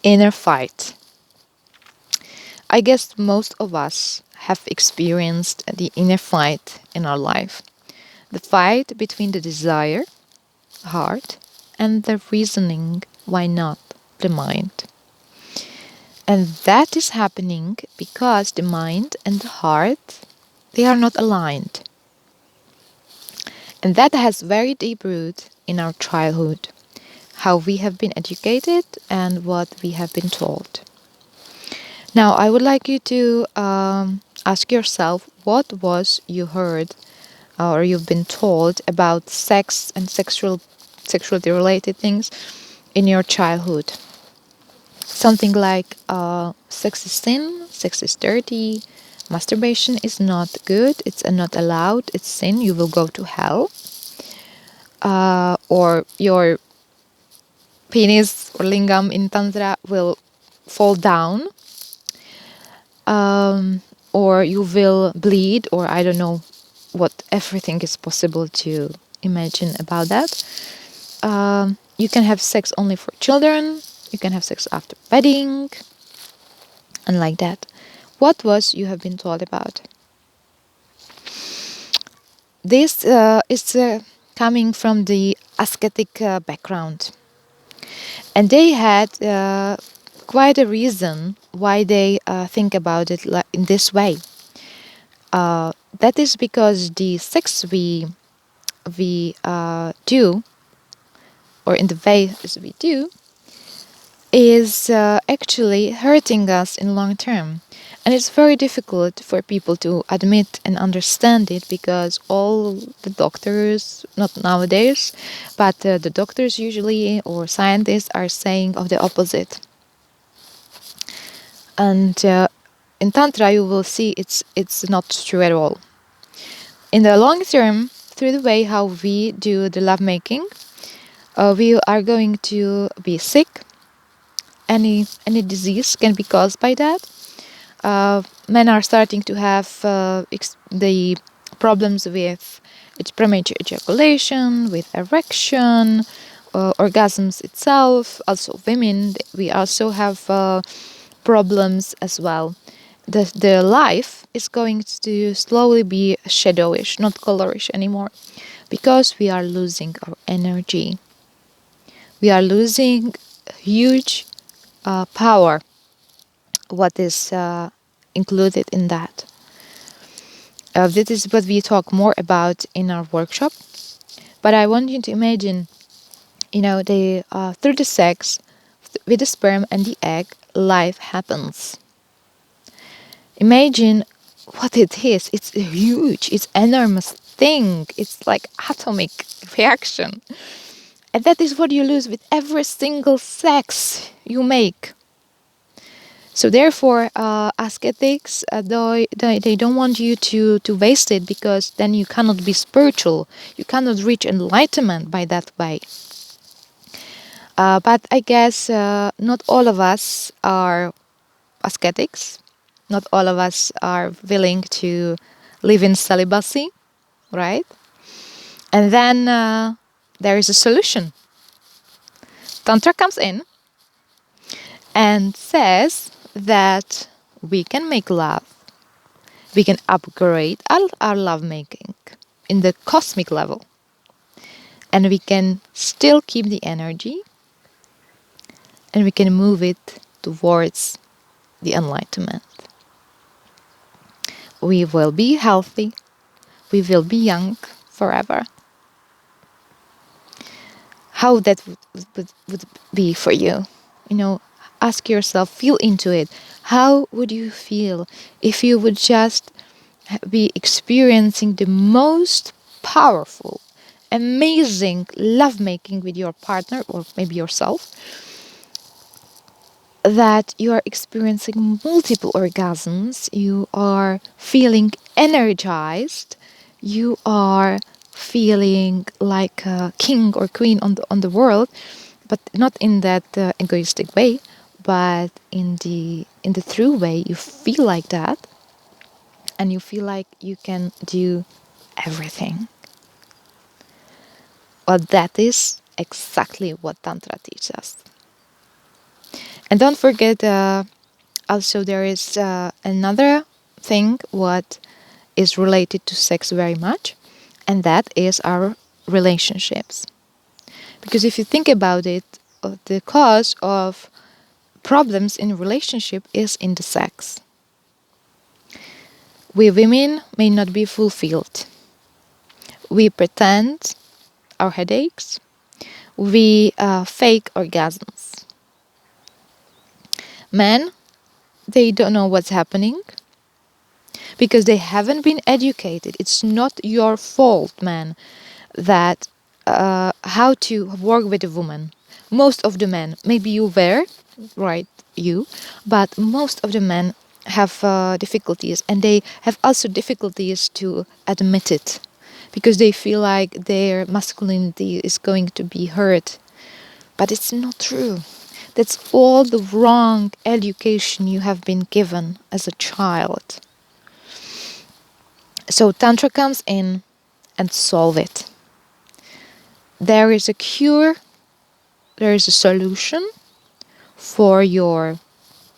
inner fight. I guess most of us have experienced the inner fight in our life. The fight between the desire, heart, and the reasoning, why not, the mind. And that is happening because the mind and the heart, they are not aligned. And that has very deep root in our childhood, how we have been educated and what we have been told. Now, I would like you to ask yourself what was you heard or you've been told about sex and sexuality related things in your childhood. Something like sex is sin, sex is dirty, masturbation is not good, it's not allowed, it's sin, you will go to hell. Or your penis or lingam in tantra will fall down, or you will bleed, or I don't know what everything is possible to imagine about that. You can have sex only for children, you can have sex after wedding, and like that. What was you have been told about? This is coming from the ascetic background. And they had quite a reason why they think about it in this way. That is because the sex we do, or in the way as we do, is actually hurting us in long term. And it's very difficult for people to admit and understand it because all the doctors, not nowadays, but the doctors usually or scientists are saying of the opposite. And in Tantra, you will see it's not true at all. In the long term, through the way how we do the lovemaking, we are going to be sick. Any disease can be caused by that. Men are starting to have the problems with premature ejaculation, with erection, orgasms itself. Also, women, we also have problems as well. The life is going to slowly be shadowish, not colorish anymore, because we are losing our energy. We are losing huge power. What is included in that? This is what we talk more about in our workshop. But I want you to imagine, the through the sex, with the sperm and the egg, life happens. Imagine what it is. It's huge. It's enormous thing. It's like atomic reaction. And that is what you lose with every single sex you make. So therefore, ascetics, they don't want you to waste it, because then you cannot be spiritual. You cannot reach enlightenment by that way. But I guess not all of us are ascetics. Not all of us are willing to live in celibacy, right? And then there is a solution. Tantra comes in and says that we can make love. We can upgrade our lovemaking in the cosmic level. And we can still keep the energy, and we can move it towards the enlightenment. We will be healthy. We will be young forever. How that would be for you. Ask yourself, feel into it. How would you feel if you would just be experiencing the most powerful, amazing lovemaking with your partner, or maybe yourself, that you are experiencing multiple orgasms, you are feeling energized, you are feeling like a king or queen on the world, but not in that egoistic way, but in the true way. You feel like that, and you feel like you can do everything. Well, that is exactly what Tantra teaches us. And don't forget, also there is another thing what is related to sex very much, and that is our relationships. Because if you think about it, the cause of problems in relationship is in the sex. We women may not be fulfilled. We pretend our headaches. We fake orgasms. Men, they don't know what's happening because they haven't been educated. It's not your fault, man, that how to work with a woman. Most of the men, maybe you were, right, you, but most of the men have difficulties, and they have also difficulties to admit it because they feel like their masculinity is going to be hurt. But it's not true. That's all the wrong education you have been given as a child. So Tantra comes in and solve it. There is a cure, there is a solution for your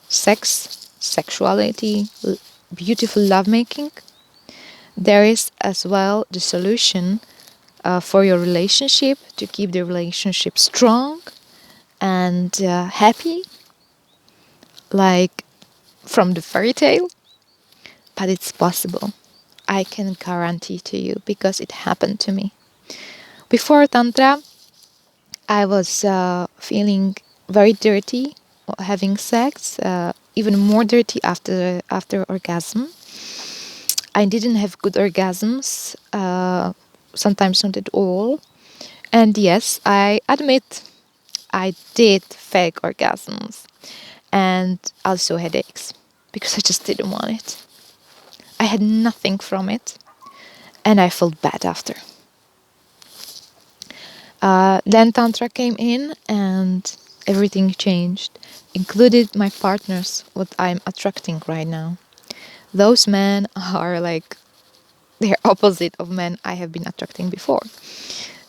sexuality, beautiful lovemaking. There is as well the solution for your relationship, to keep the relationship strong and happy, like from the fairy tale. But it's possible. I can guarantee to you because it happened to me. Before Tantra, I was feeling very dirty having sex, even more dirty after orgasm. I didn't have good orgasms, sometimes not at all. And yes, I admit I did fake orgasms and also headaches because I just didn't want it. I had nothing from it and I felt bad after. Then Tantra came in and everything changed, included my partners, what I'm attracting right now. Those men are like they're opposite of men I have been attracting before.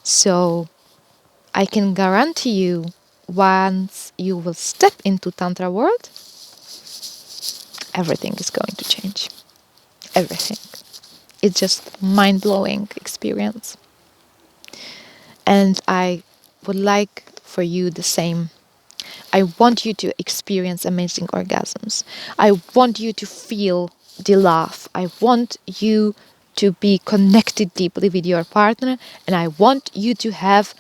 So I can guarantee you, once you will step into Tantra world, everything is going to change. Everything. It's just mind-blowing experience. And I would like for you the same. I want you to experience amazing orgasms. I want you to feel the love. I want you to be connected deeply with your partner, and I want you to have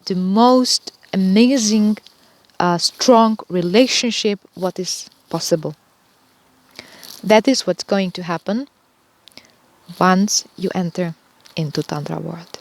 the most amazing, strong relationship what is possible. That is what's going to happen once you enter into Tantra world.